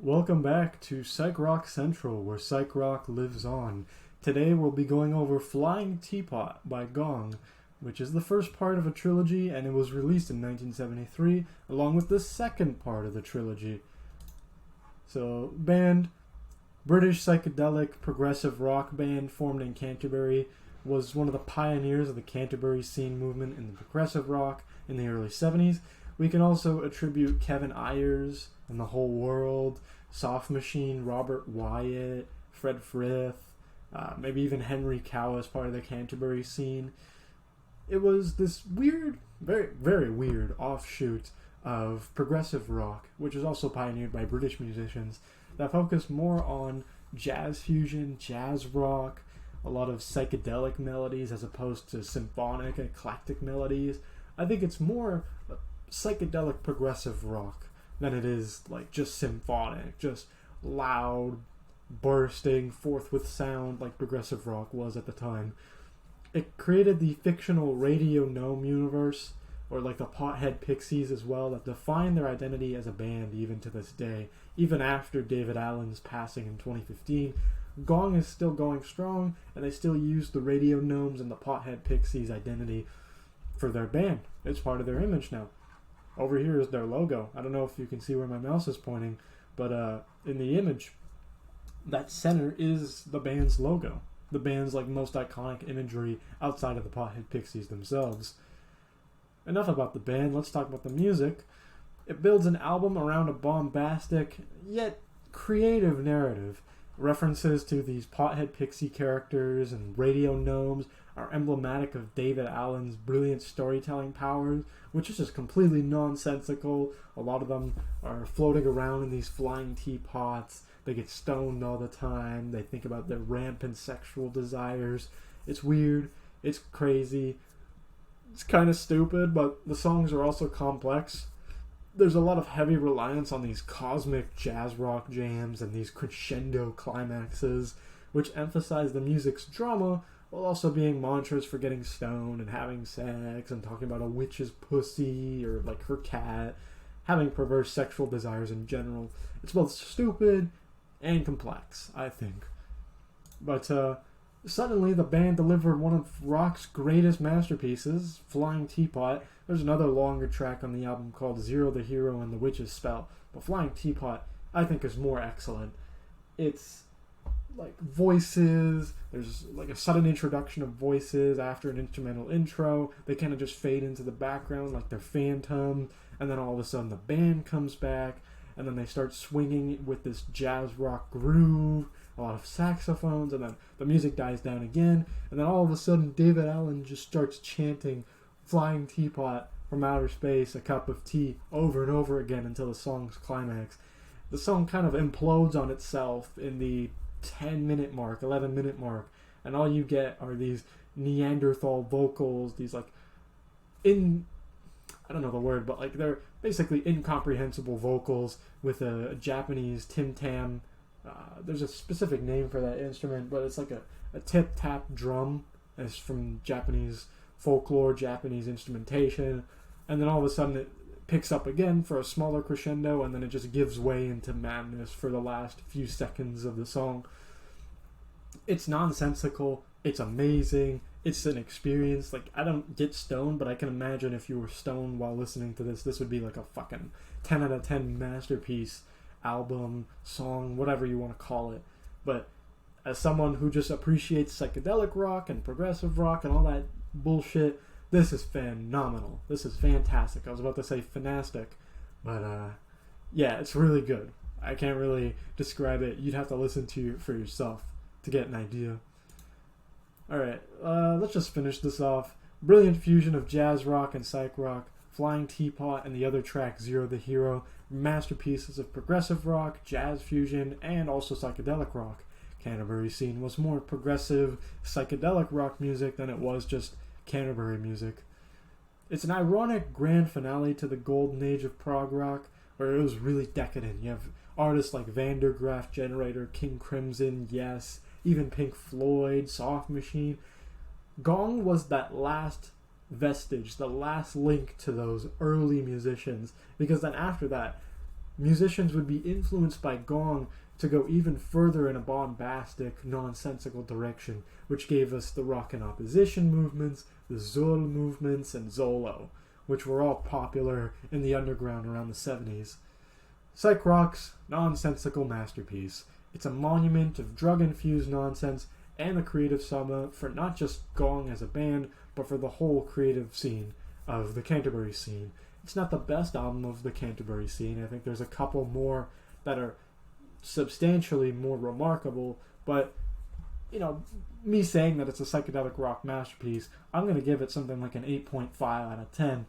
Welcome back to PsychRockCentral, where psych rock lives on. Today we'll be going over Flying Teapot by Gong, which is the first part of a trilogy, and it was released in 1973, along with the second part of the trilogy. So, band, British psychedelic progressive rock band formed in Canterbury, was one of the pioneers of the Canterbury scene movement in the progressive rock in the early 70s. We can also attribute Kevin Ayers and The Whole World, Soft Machine, Robert Wyatt, Fred Frith, maybe even Henry Cow as part of the Canterbury scene. It was this weird, very, very weird offshoot of progressive rock, which was also pioneered by British musicians, that focused more on jazz fusion, jazz rock, a lot of psychedelic melodies as opposed to symphonic, eclectic melodies. I think it's more psychedelic progressive rock than it is like just symphonic, just loud, bursting forth with sound like progressive rock was at the time. It created the fictional Radio Gnome universe, or like the Pothead Pixies as well, that define their identity as a band even to this day. Even after David Allen's passing in 2015, Gong is still going strong, and they still use the Radio Gnomes and the Pothead Pixies identity for their band. It's part of their image now. Over here is their logo. I don't know if you can see where my mouse is pointing, but in the image, that center is the band's logo. The band's like most iconic imagery outside of the Pothead Pixies themselves. Enough about the band, let's talk about the music. It builds an album around a bombastic, yet creative narrative. References to these Pothead Pixie characters and Radio Gnomes are emblematic of David Allen's brilliant storytelling powers, which is just completely nonsensical. A lot of them are floating around in these flying teapots. They get stoned all the time. They think about their rampant sexual desires. It's weird. It's crazy. It's kind of stupid, but the songs are also complex. There's a lot of heavy reliance on these cosmic jazz rock jams and these crescendo climaxes, which emphasize the music's drama while also being mantras for getting stoned and having sex and talking about a witch's pussy or like her cat, having perverse sexual desires in general. It's both stupid and complex, I think. But suddenly the band delivered one of rock's greatest masterpieces, Flying Teapot. There's another longer track on the album called Zero the Hero and the Witch's Spell, but Flying Teapot I think is more excellent. It's like voices, there's like a sudden introduction of voices after an instrumental intro. They kind of just fade into the background like they're phantom, and then all of a sudden the band comes back, and then they start swinging with this jazz rock groove, a lot of saxophones, and then the music dies down again, and then all of a sudden David Allen just starts chanting Flying Teapot from outer space, a cup of tea, over and over again until the song's climax. The song kind of implodes on itself in the 10-minute mark, 11-minute mark, and all you get are these Neanderthal vocals, these like I don't know the word, but like they're basically incomprehensible vocals with a Japanese tim-tam. There's a specific name for that instrument, but it's like a tip-tap drum. It's from Japanese folklore, Japanese instrumentation, and then all of a sudden it picks up again for a smaller crescendo, and then it just gives way into madness for the last few seconds of the song. It's nonsensical, it's amazing, it's an experience. Like, I don't get stoned, but I can imagine if you were stoned while listening to this would be like a fucking 10 out of 10 masterpiece, album, song, whatever you want to call it. But as someone who just appreciates psychedelic rock and progressive rock and all that bullshit, this is phenomenal. This is fantastic. I was about to say fantastic, but yeah, it's really good. I can't really describe it. You'd have to listen to it for yourself to get an idea. Alright, let's just finish this off. Brilliant fusion of jazz rock and psych rock, Flying Teapot and the other track Zero the Hero, masterpieces of progressive rock, jazz fusion, and also psychedelic rock. Canterbury scene was more progressive psychedelic rock music than it was just Canterbury music. It's an ironic grand finale to the golden age of prog rock, where it was really decadent. You have artists like Vandergraaf Generator, King Crimson, Yes, even Pink Floyd, Soft Machine. Gong was that last vestige, the last link to those early musicians, because then after that, musicians would be influenced by Gong to go even further in a bombastic, nonsensical direction, which gave us the rock and opposition movements, the Zul movements, and Zolo, which were all popular in the underground around the 70s. Psych rock's nonsensical masterpiece. It's a monument of drug-infused nonsense and a creative summa for not just Gong as a band, but for the whole creative scene of the Canterbury scene. It's not the best album of the Canterbury scene. I think there's a couple more that are substantially more remarkable, but me saying that it's a psychedelic rock masterpiece, I'm going to give it something like an 8.5 out of 10.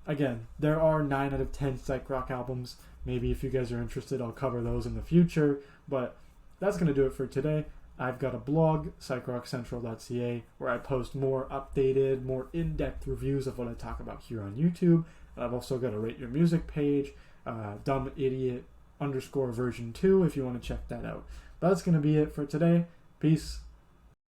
Again, there are 9 out of 10 psych rock albums. Maybe if you guys are interested, I'll cover those in the future, but that's going to do it for today. I've got a blog, PsychRockCentral.ca, where I post more updated, more in-depth reviews of what I talk about here on YouTube. I've also got a Rate Your Music page, Dumb Idiot _version 2, if you want to check that out. But that's going to be it for today. Peace.